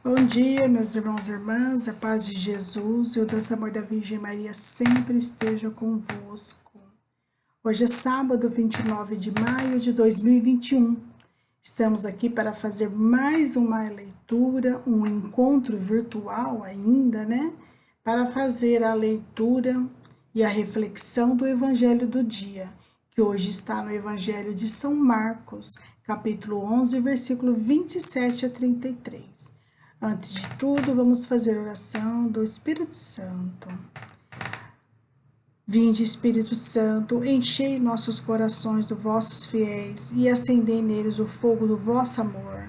Bom dia, meus irmãos e irmãs, a paz de Jesus e o doce amor da Virgem Maria sempre esteja convosco. Hoje é sábado, 29 de maio de 2021. Estamos aqui para fazer mais uma leitura, um encontro virtual ainda, né? Para fazer a leitura e a reflexão do Evangelho do dia, que hoje está no Evangelho de São Marcos, capítulo 11, versículo 27 a 33. Antes de tudo, vamos fazer oração do Espírito Santo. Vinde, Espírito Santo, enchei nossos corações dos vossos fiéis e acendei neles o fogo do vosso amor.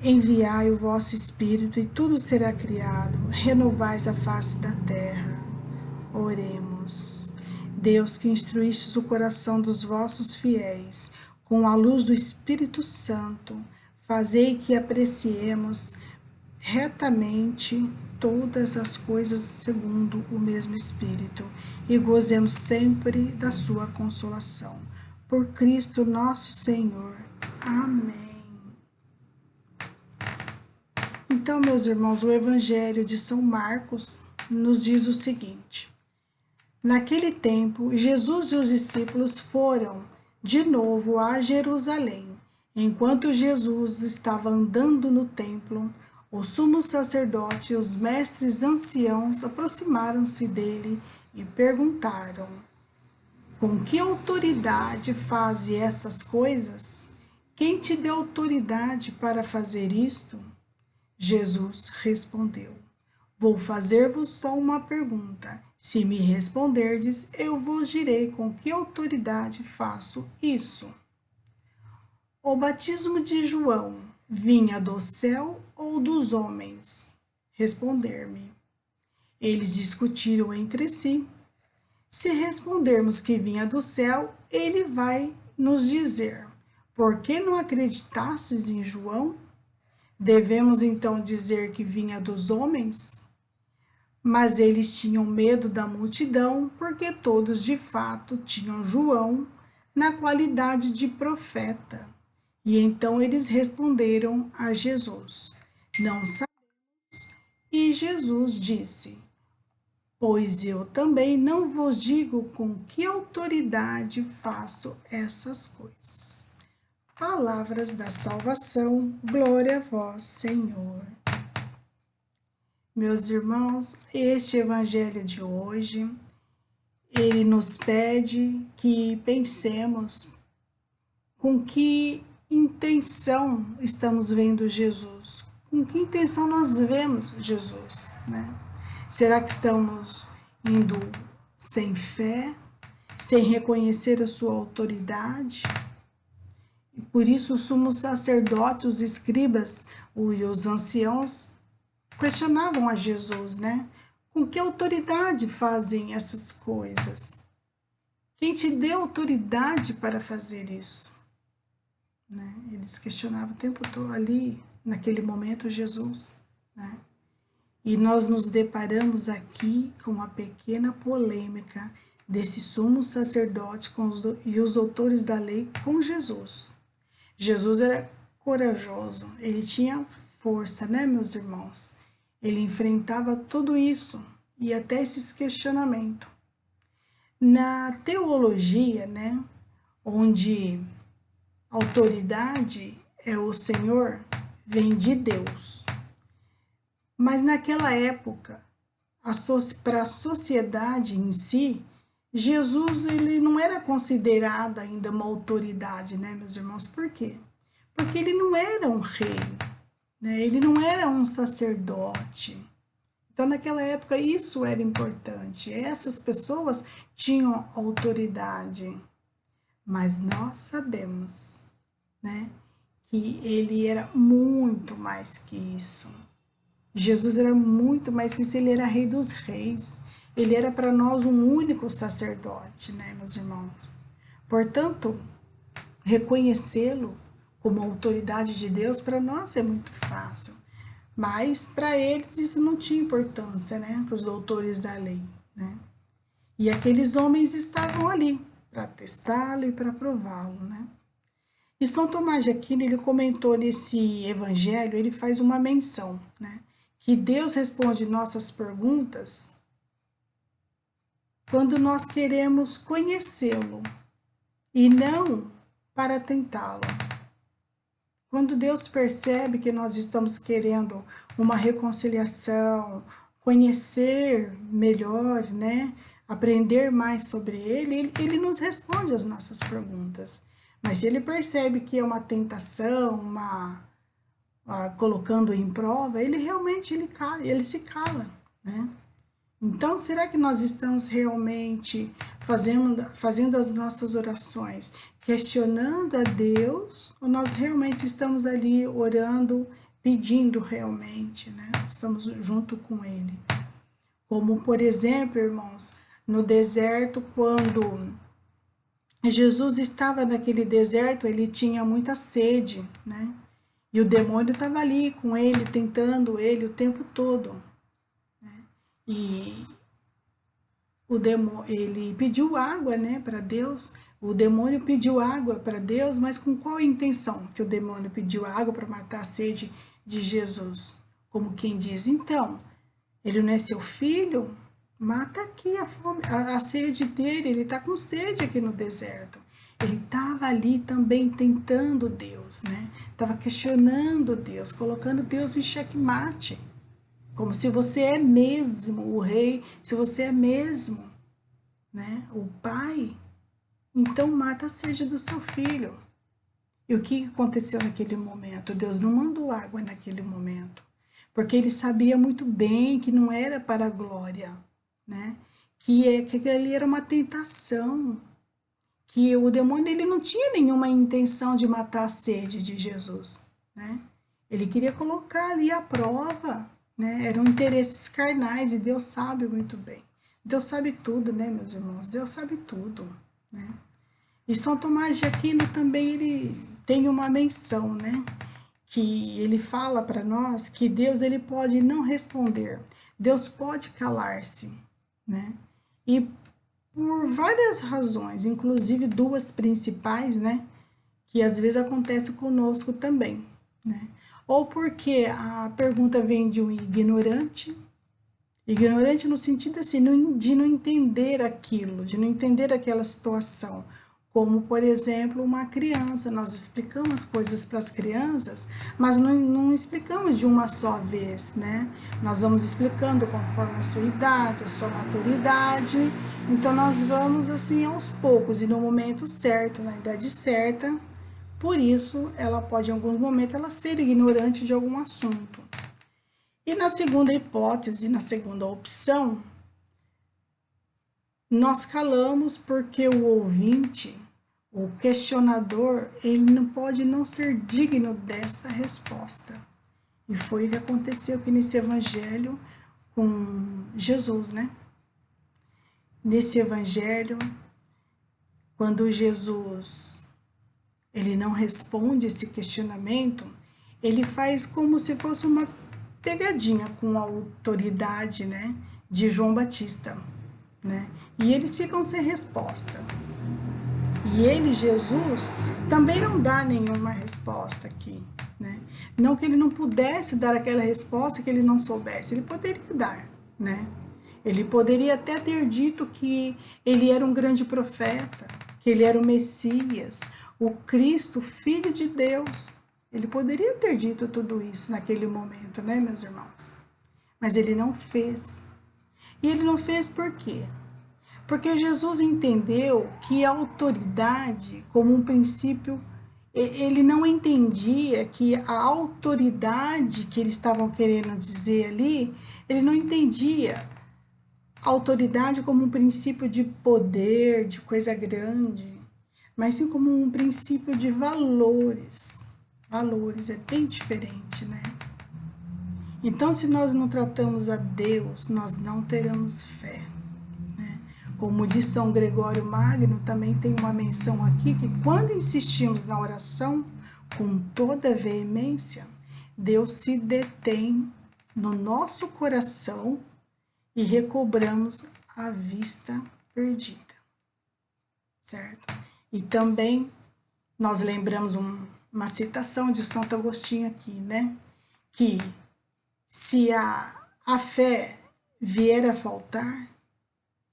Enviai o vosso Espírito e tudo será criado, renovais a face da terra. Oremos. Deus, que instruístes o coração dos vossos fiéis com a luz do Espírito Santo, fazei que apreciemos retamente todas as coisas segundo o mesmo Espírito e gozemos sempre da sua consolação. Por Cristo nosso Senhor. Amém. Então, meus irmãos, o Evangelho de São Marcos nos diz o seguinte: naquele tempo, Jesus e os discípulos foram de novo a Jerusalém. Enquanto Jesus estava andando no templo, o sumo sacerdote e os mestres anciãos aproximaram-se dele e perguntaram: com que autoridade faz essas coisas? Quem te deu autoridade para fazer isto? Jesus respondeu: vou fazer-vos só uma pergunta. Se me responderdes, eu vos direi com que autoridade faço isso. O batismo de João vinha do céu ou dos homens? Responder-me. Eles discutiram entre si. Se respondermos que vinha do céu, ele vai nos dizer: por que não acreditastes em João? Devemos então dizer que vinha dos homens? Mas eles tinham medo da multidão, porque todos de fato tinham João na qualidade de profeta. E então eles responderam a Jesus: não sabemos. E Jesus disse: pois eu também não vos digo com que autoridade faço essas coisas. Palavras da salvação, glória a vós, Senhor. Meus irmãos, este evangelho de hoje, ele nos pede que pensemos com que intenção estamos vendo Jesus, com que intenção nós vemos Jesus, né? Será que estamos indo sem fé, sem reconhecer a sua autoridade? E por isso os sumos sacerdotes, os escribas e os anciãos questionavam a Jesus, né? Com que autoridade fazem essas coisas? Quem te deu autoridade para fazer isso? Né? Eles questionavam o tempo todo ali, naquele momento, Jesus, né? E nós nos deparamos aqui com uma pequena polêmica desse sumo sacerdote e os doutores da lei com Jesus. Jesus era corajoso, ele tinha força, né, meus irmãos? Ele enfrentava tudo isso e até esses questionamentos. Na teologia, né, onde autoridade é o Senhor, vem de Deus. Mas naquela época, para a sociedade em si, Jesus ele não era considerado ainda uma autoridade, né, meus irmãos? Por quê? Porque ele não era um rei, né? Ele não era um sacerdote. Então, naquela época, isso era importante. Essas pessoas tinham autoridade. Mas nós sabemos, né, que ele era muito mais que isso. Jesus era muito mais que isso, ele era rei dos reis. Ele era para nós um único sacerdote, né, meus irmãos? Portanto, reconhecê-lo como autoridade de Deus para nós é muito fácil. Mas para eles isso não tinha importância, né, para os doutores da lei, né? E aqueles homens estavam ali para testá-lo e para prová-lo, né? E São Tomás de Aquino, ele comentou nesse evangelho, ele faz uma menção, né? Que Deus responde nossas perguntas quando nós queremos conhecê-lo e não para tentá-lo. Quando Deus percebe que nós estamos querendo uma reconciliação, conhecer melhor, né? Aprender mais sobre ele nos responde as nossas perguntas. Mas se ele percebe que é uma tentação, colocando em prova, ele realmente ele se cala, né? Então, será que nós estamos realmente fazendo as nossas orações, questionando a Deus, ou nós realmente estamos ali orando, pedindo realmente, né? Estamos junto com Ele. Como, por exemplo, irmãos, no deserto, quando Jesus estava naquele deserto, ele tinha muita sede, né? E o demônio estava ali com ele, tentando ele o tempo todo. E ele pediu água, né, para Deus. O demônio pediu água para Deus, mas com qual intenção que o demônio pediu água para matar a sede de Jesus? Como quem diz, então, ele não é seu filho? Mata aqui a fome, a sede dele, ele está com sede aqui no deserto. Ele estava ali também tentando Deus, né? Estava questionando Deus, colocando Deus em xeque-mate. Como se você é mesmo o rei, se você é mesmo, né, o pai, então mata a sede do seu filho. E o que aconteceu naquele momento? Deus não mandou água naquele momento, porque ele sabia muito bem que não era para a glória, né? Que ali era uma tentação, que o demônio ele não tinha nenhuma intenção de matar a sede de Jesus, né? Ele queria colocar ali a prova, né? Eram interesses carnais e Deus sabe muito bem. Deus sabe tudo, né, meus irmãos? Deus sabe tudo, né? E São Tomás de Aquino também ele tem uma menção, né? Que ele fala para nós que Deus ele pode não responder, Deus pode calar-se, né? E por várias razões, inclusive duas principais, né? Que às vezes acontece conosco também, né? Ou porque a pergunta vem de um ignorante no sentido assim, de não entender aquilo, de não entender aquela situação. Como, por exemplo, uma criança. Nós explicamos as coisas para as crianças, mas não explicamos de uma só vez, né? Nós vamos explicando conforme a sua idade, a sua maturidade. Então, nós vamos assim aos poucos e no momento certo, na idade certa. Por isso, ela pode, em alguns momentos, ela ser ignorante de algum assunto. E na segunda hipótese, na segunda opção, nós calamos porque o ouvinte, o questionador, ele não pode não ser digno dessa resposta. E foi o que aconteceu aqui nesse evangelho com Jesus, né? Nesse evangelho, quando Jesus ele não responde esse questionamento, ele faz como se fosse uma pegadinha com a autoridade, né, de João Batista, né? E eles ficam sem resposta. E ele, Jesus, também não dá nenhuma resposta aqui, né? Não que ele não pudesse dar aquela resposta que ele não soubesse, ele poderia dar, né? Ele poderia até ter dito que ele era um grande profeta, que ele era o Messias, o Cristo, Filho de Deus. Ele poderia ter dito tudo isso naquele momento, né, meus irmãos? Mas ele não fez. E ele não fez por quê? Porque Jesus entendeu que a autoridade, como um princípio, ele não entendia que a autoridade que eles estavam querendo dizer ali, ele não entendia a autoridade como um princípio de poder, de coisa grande, mas sim como um princípio de valores. Valores é bem diferente, né? Então, se nós não tratamos a Deus, nós não teremos fé. Como diz São Gregório Magno, também tem uma menção aqui que quando insistimos na oração com toda veemência, Deus se detém no nosso coração e recobramos a vista perdida, certo? E também Nós lembramos uma citação de Santo Agostinho aqui, né? Que se a fé vier a faltar,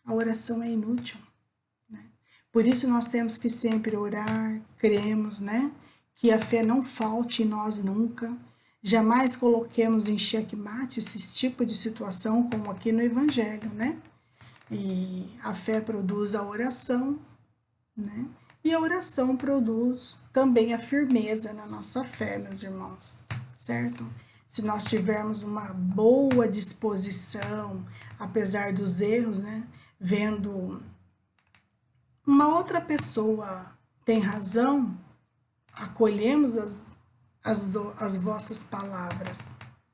a oração é inútil, né? Por isso nós temos que sempre orar, cremos, né? Que a fé não falte em nós nunca. Jamais coloquemos em xeque-mate esse tipo de situação, como aqui no Evangelho, né? E a fé produz a oração, né? E a oração produz também a firmeza na nossa fé, meus irmãos, certo? Se nós tivermos uma boa disposição, apesar dos erros, né? Vendo uma outra pessoa tem razão, acolhemos as vossas palavras,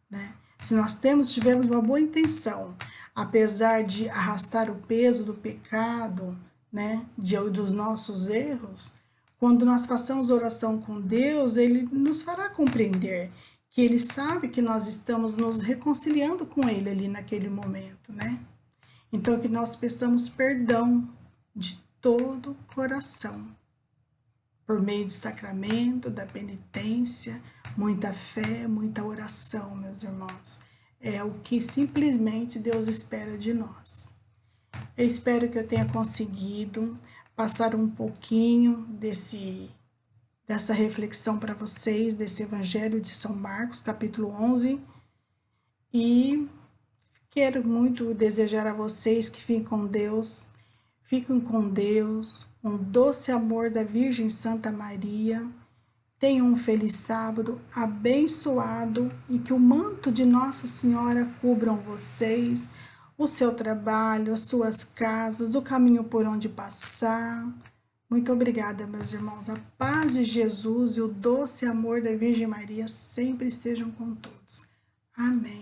né? Se nós tivermos uma boa intenção, apesar de arrastar o peso do pecado, né, dos nossos erros, quando nós façamos oração com Deus, Ele nos fará compreender que Ele sabe que nós estamos nos reconciliando com Ele ali naquele momento, né? Então, que nós peçamos perdão de todo o coração, por meio do sacramento, da penitência, muita fé, muita oração, meus irmãos. É o que simplesmente Deus espera de nós. Eu espero que eu tenha conseguido passar um pouquinho dessa reflexão para vocês, desse Evangelho de São Marcos, capítulo 11, e quero muito desejar a vocês que fiquem com Deus, um doce amor da Virgem Santa Maria. Tenham um feliz sábado, abençoado, e que o manto de Nossa Senhora cubram vocês, o seu trabalho, as suas casas, o caminho por onde passar. Muito obrigada, meus irmãos. A paz de Jesus e o doce amor da Virgem Maria sempre estejam com todos. Amém.